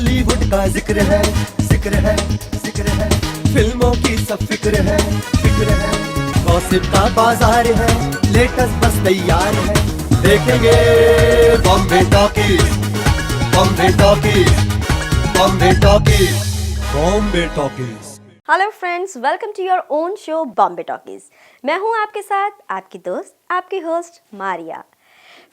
बॉलीवुड का जिक्र है, जिक्र है, जिक्र है। फिल्मों की सब फिक्र है, फिक्र है। गॉसिप का बाजार है, लेटेस्ट बस तैयार है। देखेंगे Bombay Talkies, Bombay Talkies, Bombay Talkies, Bombay Talkies. Hello friends, welcome to your own show Bombay Talkies. मैं हूं आपके साथ आपकी दोस्त, आपकी होस्ट मारिया।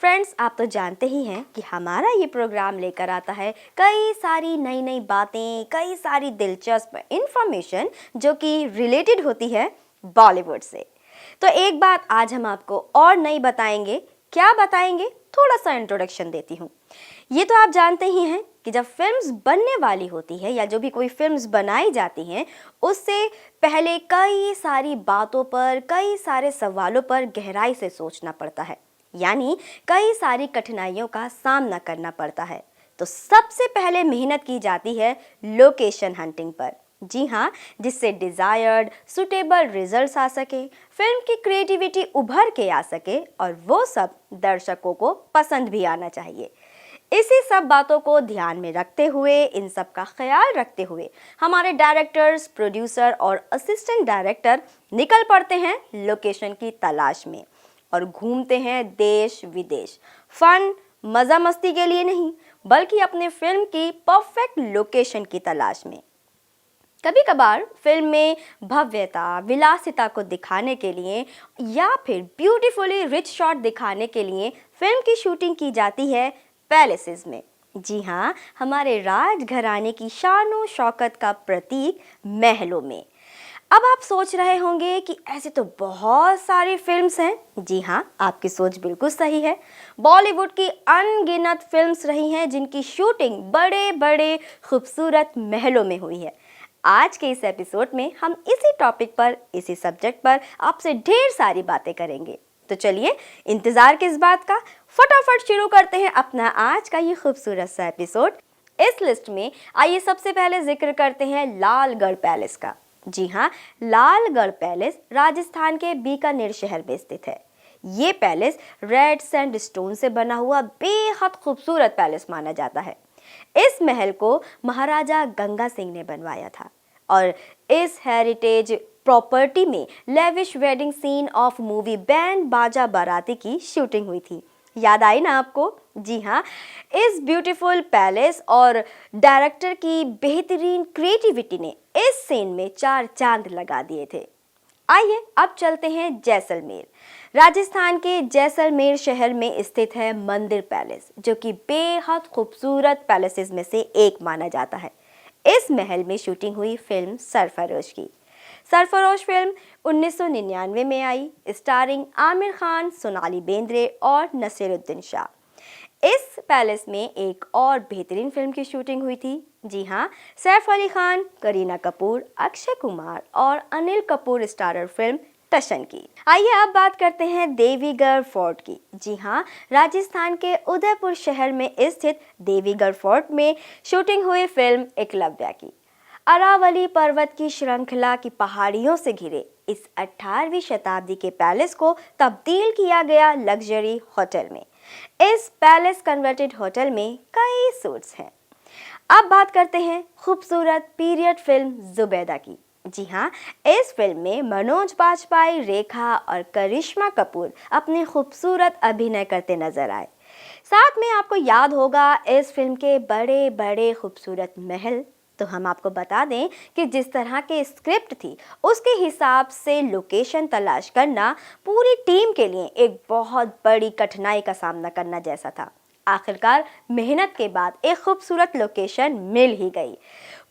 फ्रेंड्स, आप तो जानते ही हैं कि हमारा ये प्रोग्राम लेकर आता है कई सारी नई नई बातें, कई सारी दिलचस्प इंफॉर्मेशन जो कि रिलेटेड होती है बॉलीवुड से। तो एक बात आज हम आपको और नहीं बताएंगे। क्या बताएंगे? थोड़ा सा इंट्रोडक्शन देती हूँ। ये तो आप जानते ही हैं कि जब फिल्म्स बनने वाली होती है या जो भी कोई फिल्म्स बनाई जाती हैं, उससे पहले कई सारी बातों पर, कई सारे सवालों पर गहराई से सोचना पड़ता है, यानी कई सारी कठिनाइयों का सामना करना पड़ता है। तो सबसे पहले मेहनत की जाती है लोकेशन हंटिंग पर। जी हाँ, जिससे डिजायर्ड सुटेबल रिजल्ट्स आ सके, फिल्म की क्रिएटिविटी उभर के आ सके और वो सब दर्शकों को पसंद भी आना चाहिए। इसी सब बातों को ध्यान में रखते हुए, इन सब का ख्याल रखते हुए हमारे डायरेक्टर्स, प्रोड्यूसर और असिस्टेंट डायरेक्टर निकल पड़ते हैं लोकेशन की तलाश में और घूमते हैं देश विदेश। फन, मज़ा मस्ती के लिए नहीं, बल्कि अपने फिल्म की परफेक्ट लोकेशन की तलाश में। कभी कभार फिल्म में भव्यता, विलासिता को दिखाने के लिए या फिर ब्यूटीफुली रिच शॉट दिखाने के लिए फिल्म की शूटिंग की जाती है पैलेसेस में। जी हाँ, हमारे राजघराने की शानो शौकत का प्रतीक महलों में। अब आप सोच रहे होंगे कि ऐसे तो बहुत सारी फिल्म्स हैं। जी हाँ, आपकी सोच बिल्कुल सही है। बॉलीवुड की अनगिनत फिल्म्स रही हैं जिनकी शूटिंग बड़े बड़े खूबसूरत महलों में हुई है। आज के इस एपिसोड में हम इसी टॉपिक पर, इसी सब्जेक्ट पर आपसे ढेर सारी बातें करेंगे। तो चलिए, इंतजार किस बात का, फटाफट शुरू करते हैं अपना आज का ये खूबसूरत सा एपिसोड। इस लिस्ट में आइए सबसे पहले जिक्र करते हैं लालगढ़ पैलेस का। जी हाँ, लालगढ़ पैलेस राजस्थान के बीकानेर शहर में स्थित है। ये पैलेस रेड सैंडस्टोन से बना हुआ बेहद खूबसूरत पैलेस माना जाता है। इस महल को महाराजा गंगा सिंह ने बनवाया था और इस हेरिटेज प्रॉपर्टी में lavish wedding scene of movie Band Baaja Baaraati की शूटिंग हुई थी। याद आई ना आपको? जी हाँ, इस ब्यूटीफुल पैलेस और डायरेक्टर की बेहतरीन क्रिएटिविटी ने इस सीन में 4 चांद लगा दिए थे। आइए अब चलते हैं जैसलमेर। राजस्थान के जैसलमेर शहर में स्थित है मंदिर पैलेस, जो कि बेहद खूबसूरत पैलेसेस में से एक माना जाता है। इस महल में शूटिंग हुई फिल्म सरफरोश की। सरफरोश फिल्म 1999 में आई, स्टारिंग आमिर खान, सोनाली बेंद्रे और नसीरुद्दीन शाह। इस पैलेस में एक और बेहतरीन फिल्म की शूटिंग हुई थी। जी हाँ, सैफ अली खान, करीना कपूर, अक्षय कुमार और अनिल कपूर स्टारर फिल्म टशन की। आइए अब बात करते हैं देवीगढ़ फोर्ट की। जी हाँ, राजस्थान के उदयपुर शहर में स्थित देवीगढ़ फोर्ट में शूटिंग हुई फिल्म एकलव्या की। अरावली पर्वत की श्रृंखला की पहाड़ियों से घिरे इस 18वीं शताब्दी के पैलेस को तब्दील किया गया लग्जरी होटल में। इस पैलेस कन्वर्टेड होटल में कई सूट्स हैं। अब बात करते हैं खूबसूरत पीरियड फिल्म जुबैदा की। जी हाँ, इस फिल्म में मनोज बाजपेयी, रेखा और करिश्मा कपूर अपने खूबसूरत अभिनय करते नजर आए। साथ में आपको याद होगा इस फिल्म के बड़े बड़े खूबसूरत महल। तो हम आपको बता दें कि जिस तरह के स्क्रिप्ट थी, उसके हिसाब से लोकेशन तलाश करना पूरी टीम के लिए एक बहुत बड़ी कठिनाई का सामना करना जैसा था। आखिरकार मेहनत के बाद एक खूबसूरत लोकेशन मिल ही गई।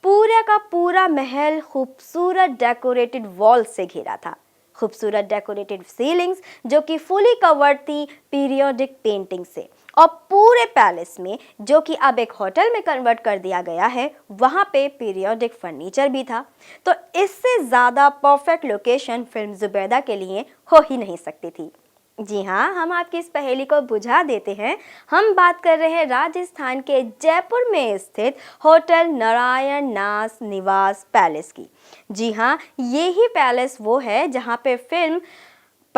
पूरा का पूरा महल खूबसूरत डेकोरेटेड वॉल से घिरा था। खूबसूरत डेकोरेटेड सीलिंग्स जो कि फुली कवर्ड थी पीरियोडिक पेंटिंग से, और पूरे पैलेस में, जो कि अब एक होटल में कन्वर्ट कर दिया गया है, वहाँ पे पीरियोडिक फर्नीचर भी था। तो इससे ज़्यादा परफेक्ट लोकेशन फिल्म जुबैदा के लिए हो ही नहीं सकती थी। जी हाँ, हम आपकी इस पहेली को बुझा देते हैं। हम बात कर रहे हैं राजस्थान के जयपुर में स्थित होटल नारायण नाथ निवास पैलेस की। जी हाँ, यही पैलेस वो है जहाँ पे फिल्म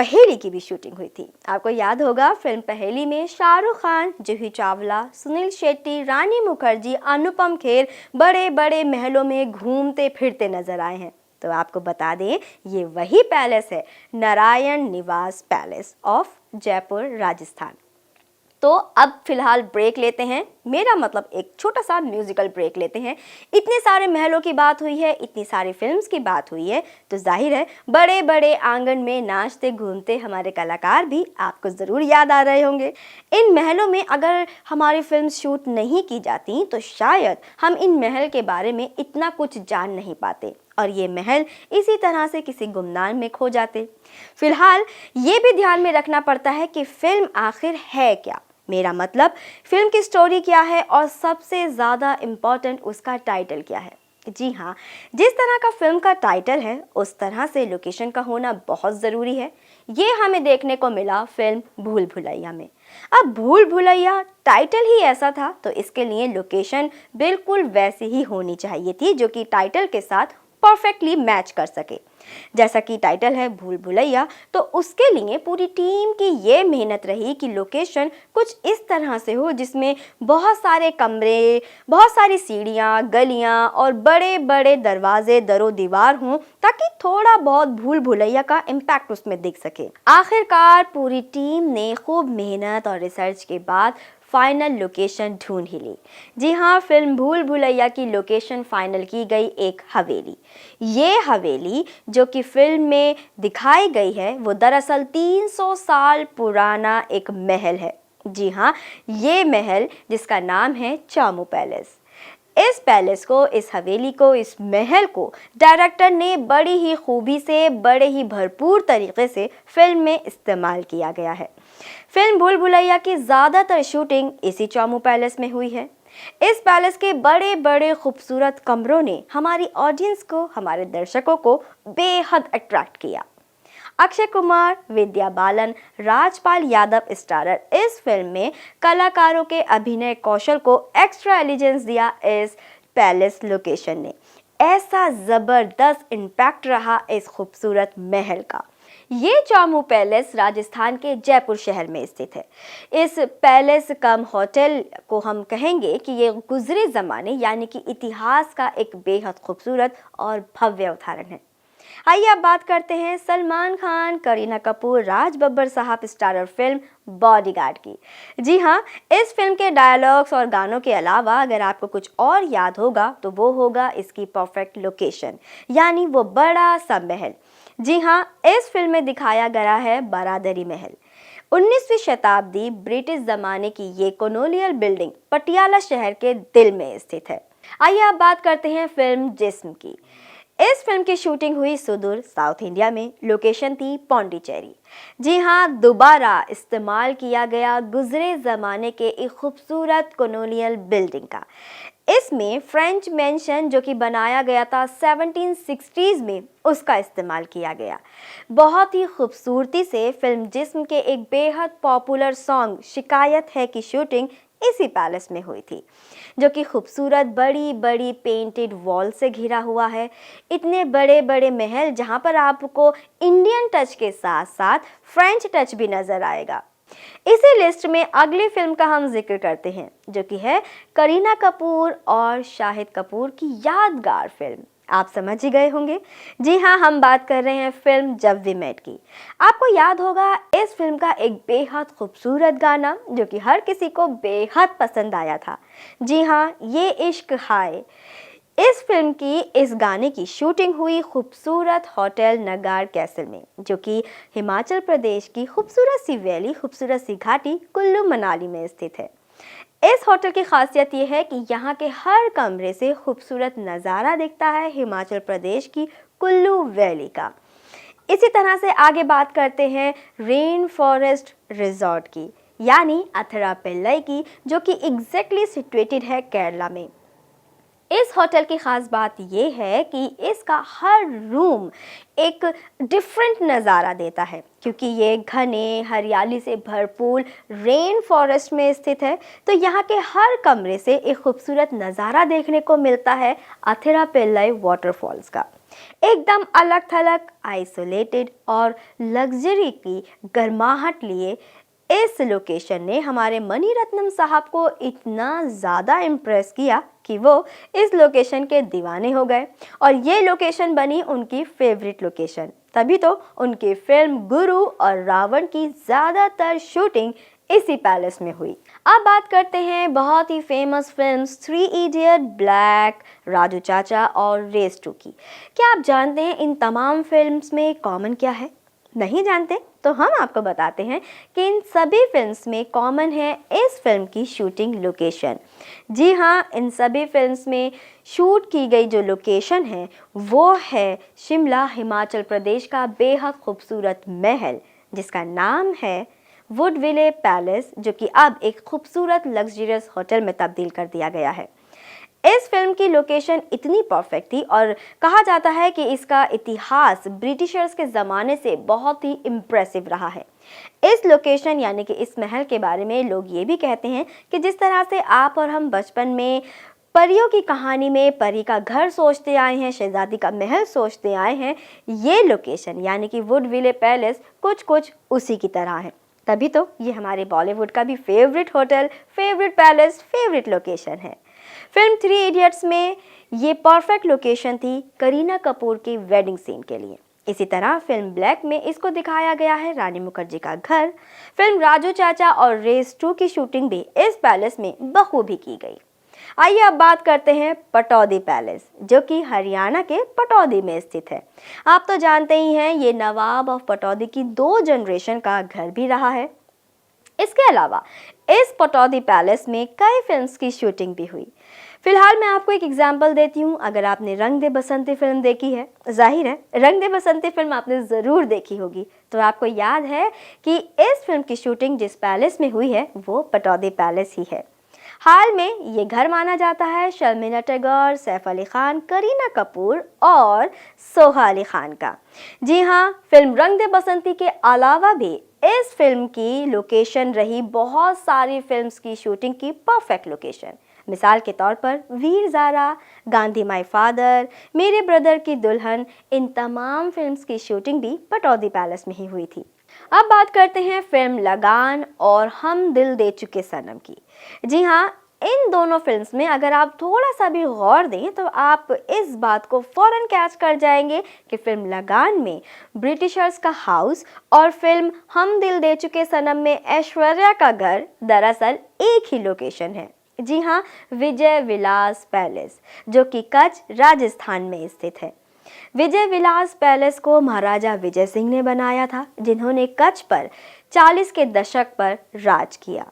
पहेली की भी शूटिंग हुई थी। आपको याद होगा फिल्म पहेली में शाहरुख खान, जूही चावला, सुनील शेट्टी, रानी मुखर्जी, अनुपम खेर बड़े बड़े महलों में घूमते फिरते नजर आए हैं। तो आपको बता दें ये वही पैलेस है, नारायण निवास पैलेस ऑफ जयपुर राजस्थान। तो अब फिलहाल ब्रेक लेते हैं, मेरा मतलब एक छोटा सा म्यूजिकल ब्रेक लेते हैं। इतने सारे महलों की बात हुई है, इतनी सारी फिल्म्स की बात हुई है, तो जाहिर है बड़े बड़े आंगन में नाचते घूमते हमारे कलाकार भी आपको ज़रूर याद आ रहे होंगे। इन महलों में अगर हमारी फिल्म शूट नहीं की जाती तो शायद हम इन महल के बारे में इतना कुछ जान नहीं पाते और ये महल इसी तरह से किसी गुमनाम में खो जाते। फिलहाल ये भी ध्यान में रखना पड़ता है कि फिल्म आखिर है क्या, मेरा मतलब फिल्म की स्टोरी क्या है और सबसे ज़्यादा इम्पॉर्टेंट उसका टाइटल क्या है। जी हाँ, जिस तरह का फिल्म का टाइटल है उस तरह से लोकेशन का होना बहुत ज़रूरी है। ये हमें देखने को मिला फिल्म भूल भुलैया में। अब भूल भुलैया टाइटल ही ऐसा था तो इसके लिए लोकेशन बिल्कुल वैसी ही होनी चाहिए थी जो कि टाइटल के साथ परफेक्टली मैच कर सके। जैसा कि टाइटल है भूल भुलैया, तो उसके लिए पूरी टीम की ये मेहनत रही कि लोकेशन कुछ इस तरह से हो जिसमें बहुत सारे कमरे, बहुत सारी सीढ़ियाँ, गलियाँ और बड़े बड़े दरवाजे, दरो दीवार हों ताकि थोड़ा बहुत भूल भुलैया का इम्पैक्ट उसमें दिख सके। आखिरकार पूरी टीम ने खूब मेहनत और रिसर्च के बाद फाइनल लोकेशन ढूंढ ही ली। जी हाँ, फिल्म भूल भुलैया की लोकेशन फाइनल की गई एक हवेली। ये हवेली जो कि फिल्म में दिखाई गई है वो दरअसल 300 साल पुराना एक महल है। जी हाँ, ये महल जिसका नाम है चामू पैलेस। इस पैलेस को, इस हवेली को, इस महल को डायरेक्टर ने बड़ी ही खूबी से, बड़े ही भरपूर तरीके से फिल्म में इस्तेमाल किया गया है। फिल्म भूल भुलैया की ज़्यादातर शूटिंग इसी चामू पैलेस में हुई है। इस पैलेस के बड़े बड़े खूबसूरत कमरों ने हमारी ऑडियंस को, हमारे दर्शकों को बेहद अट्रैक्ट किया। अक्षय कुमार, विद्या बालन, राजपाल यादव स्टारर इस फिल्म में कलाकारों के अभिनय कौशल को एक्स्ट्रा एलिजेंस दिया इस पैलेस लोकेशन ने। ऐसा ज़बरदस्त इम्पैक्ट रहा इस खूबसूरत महल का। ये चामू पैलेस राजस्थान के जयपुर शहर में स्थित है। इस पैलेस कम होटल को हम कहेंगे कि ये गुजरे ज़माने यानी कि इतिहास का एक बेहद खूबसूरत और भव्य उदाहरण है। आइए अब बात करते हैं सलमान खान, करीना कपूर, राज बब्बर साहब स्टारर फिल्म बॉडीगार्ड की। जी हाँ, इस फिल्म के डायलॉग्स और गानों के अलावा अगर आपको कुछ और याद होगा तो वो होगा इसकी परफेक्ट लोकेशन, यानी वो बड़ा सा महल। जी हाँ, इस फिल्म में दिखाया गया है बारादरी महल। 19वीं शताब्दी ब्रिटिश ज़माने की ये कॉलोनियल बिल्डिंग पटियाला शहर के दिल में स्थित है। आइए अब बात करते हैं फिल्म जिस्म की। इस फिल्म की शूटिंग हुई सुदूर साउथ इंडिया में। लोकेशन थी पौंडीचेरी। जी हाँ, दोबारा इस्तेमाल किया गया गुजरे ज़माने के एक खूबसूरत कॉलोनियल बिल्डिंग का। इसमें फ्रेंच मैंशन जो कि बनाया गया था 1760s में, उसका इस्तेमाल किया गया। बहुत ही खूबसूरती से फिल्म जिस्म के एक बेहद पॉपुलर सॉन्ग शिकायत है की शूटिंग इसी पैलेस में हुई थी, जो कि खूबसूरत बड़ी बड़ी पेंटेड वॉल से घिरा हुआ है। इतने बड़े बड़े महल जहां पर आपको इंडियन टच के साथ साथ फ्रेंच टच भी नजर आएगा। इसी लिस्ट में अगली फिल्म का हम जिक्र करते हैं जो कि है करीना कपूर और शाहिद कपूर की यादगार फिल्म। आप समझ ही गए होंगे। जी हाँ, हम बात कर रहे हैं फिल्म जब वी मेट की। आपको याद होगा इस फिल्म का एक बेहद खूबसूरत गाना जो कि हर किसी को बेहद पसंद आया था। जी हाँ, ये इश्क हाय। इस फिल्म की, इस गाने की शूटिंग हुई खूबसूरत होटल नगार कैसल में, जो कि हिमाचल प्रदेश की खूबसूरत सी वैली, खूबसूरत सी घाटी कुल्लू मनाली में स्थित है। इस होटल की खासियत यह है कि यहाँ के हर कमरे से खूबसूरत नज़ारा दिखता है हिमाचल प्रदेश की कुल्लू वैली का। इसी तरह से आगे बात करते हैं रेन फॉरेस्ट रिजॉर्ट की, यानी अथरापिल्लई की, जो कि एग्जैक्टली सिचुएटेड है केरला में। इस होटल की ख़ास बात यह है कि इसका हर रूम एक डिफरेंट नज़ारा देता है, क्योंकि ये घने हरियाली से भरपूर रेन फॉरेस्ट में स्थित है। तो यहाँ के हर कमरे से एक खूबसूरत नज़ारा देखने को मिलता है अथिरापिल्लई वाटरफॉल्स का। एकदम अलग थलग, आइसोलेटेड और लग्जरी की गर्माहट लिए इस लोकेशन ने हमारे मणिरत्नम साहब को इतना ज़्यादा इम्प्रेस किया कि वो इस लोकेशन के दीवाने हो गए और ये लोकेशन बनी उनकी फेवरेट लोकेशन। तभी तो उनकी फिल्म गुरु और रावण की ज़्यादातर शूटिंग इसी पैलेस में हुई। अब बात करते हैं बहुत ही famous films Three Idiot, Black, Raju Chacha और रेस 2 की। क्या आप जानते हैं इन तमाम फिल्म्स में कॉमन क्या है? नहीं जानते तो हम आपको बताते हैं कि इन सभी फिल्म्स में कॉमन है इस फिल्म की शूटिंग लोकेशन। जी हाँ, इन सभी फिल्म्स में शूट की गई जो लोकेशन है वो है शिमला, हिमाचल प्रदेश का बेहद खूबसूरत महल जिसका नाम है वुडविले पैलेस, जो कि अब एक खूबसूरत लग्जरियस होटल में तब्दील कर दिया गया है। इस फिल्म की लोकेशन इतनी परफेक्ट थी और कहा जाता है कि इसका इतिहास ब्रिटिशर्स के ज़माने से बहुत ही इम्प्रेसिव रहा है। इस लोकेशन यानी कि इस महल के बारे में लोग ये भी कहते हैं कि जिस तरह से आप और हम बचपन में परियों की कहानी में परी का घर सोचते आए हैं, शहजादी का महल सोचते आए हैं, ये लोकेशन यानी कि वुडविले पैलेस कुछ कुछ उसी की तरह है। तभी तो ये हमारे बॉलीवुड का भी favourite hotel, favourite palace, favourite location है। फिल्म थ्री इडियट्स में ये परफेक्ट लोकेशन थी करीना कपूर की वेडिंग सीन के लिए। इसी तरह फिल्म ब्लैक में इसको दिखाया गया है रानी मुखर्जी का घर। फिल्म राजू चाचा और रेस 2 की शूटिंग भी इस पैलेस में बखूबी की गई। आइए अब बात करते हैं पटौदी पैलेस, जो कि हरियाणा के पटौदी में स्थित है। आप तो जानते ही हैं ये नवाब ऑफ पटौदी की 2 जनरेशन का घर भी रहा है। इसके अलावा इस पटौदी पैलेस में कई फिल्म्स की शूटिंग भी हुई। फिलहाल मैं आपको एक एग्जांपल देती हूँ। अगर आपने रंग दे बसंती फिल्म देखी है, जाहिर है रंग दे बसंती फिल्म आपने ज़रूर देखी होगी, तो आपको याद है कि इस फिल्म की शूटिंग जिस पैलेस में हुई है वो पटौदी पैलेस ही है। हाल में ये घर माना जाता है शर्मिला टैगोर, सैफ अली खान, करीना कपूर और सोहा अली खान का। जी हाँ, फिल्म रंग दे बसंती के अलावा भी इस फिल्म की लोकेशन रही बहुत सारी फिल्म्स की शूटिंग की परफेक्ट लोकेशन। मिसाल के तौर पर वीर ज़ारा, गांधी माय फादर, मेरे ब्रदर की दुल्हन, इन तमाम फिल्म्स की शूटिंग भी पटौदी पैलेस में ही हुई थी। अब बात करते हैं फिल्म लगान और हम दिल दे चुके सनम की। जी हाँ, इन दोनों फिल्म्स में अगर आप थोड़ा सा भी गौर दें तो आप इस बात को फौरन कैच कर जाएंगे कि फिल्म लगान में ब्रिटिशर्स का हाउस और फिल्म हम दिल दे चुके सनम में ऐश्वर्या का घर दरअसल एक ही लोकेशन है। जी हाँ, विजय विलास पैलेस, जो कि कच्छ राजस्थान में स्थित है। विजय विलास पैलेस को महाराजा विजय सिंह ने बनाया था, जिन्होंने कच्छ पर 40 के दशक पर राज किया।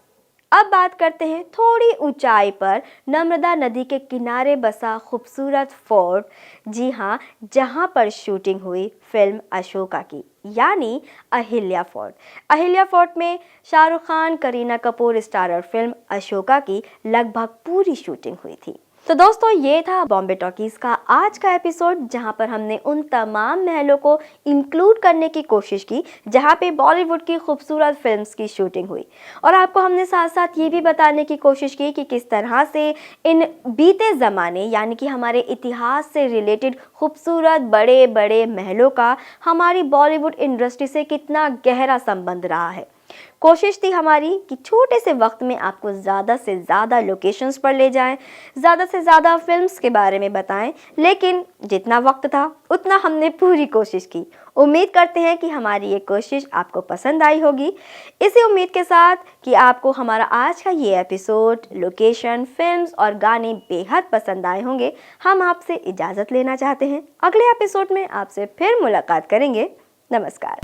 अब बात करते हैं थोड़ी ऊंचाई पर नर्मदा नदी के किनारे बसा खूबसूरत फोर्ट, जी हाँ, जहाँ पर शूटिंग हुई फिल्म अशोका की, यानी अहिल्या फोर्ट। अहिल्या फोर्ट में शाहरुख खान, करीना कपूर स्टारर फिल्म अशोका की लगभग पूरी शूटिंग हुई थी। तो दोस्तों, ये था बॉम्बे टॉकीज का आज का एपिसोड, जहां पर हमने उन तमाम महलों को इंक्लूड करने की कोशिश की जहां पे बॉलीवुड की खूबसूरत फिल्म्स की शूटिंग हुई, और आपको हमने साथ साथ ये भी बताने की कोशिश की कि किस तरह से इन बीते ज़माने यानी कि हमारे इतिहास से रिलेटेड खूबसूरत बड़े बड़े महलों का हमारी बॉलीवुड इंडस्ट्री से कितना गहरा संबंध रहा है। कोशिश थी हमारी कि छोटे से वक्त में आपको ज़्यादा से ज़्यादा लोकेशंस पर ले जाएं, ज़्यादा से ज़्यादा फिल्म्स के बारे में बताएं, लेकिन जितना वक्त था उतना हमने पूरी कोशिश की। उम्मीद करते हैं कि हमारी ये कोशिश आपको पसंद आई होगी। इसी उम्मीद के साथ कि आपको हमारा आज का ये एपिसोड, लोकेशन, फिल्म्स और गाने बेहद पसंद आए होंगे, हम आपसे इजाज़त लेना चाहते हैं। अगले एपिसोड में आपसे फिर मुलाकात करेंगे। नमस्कार।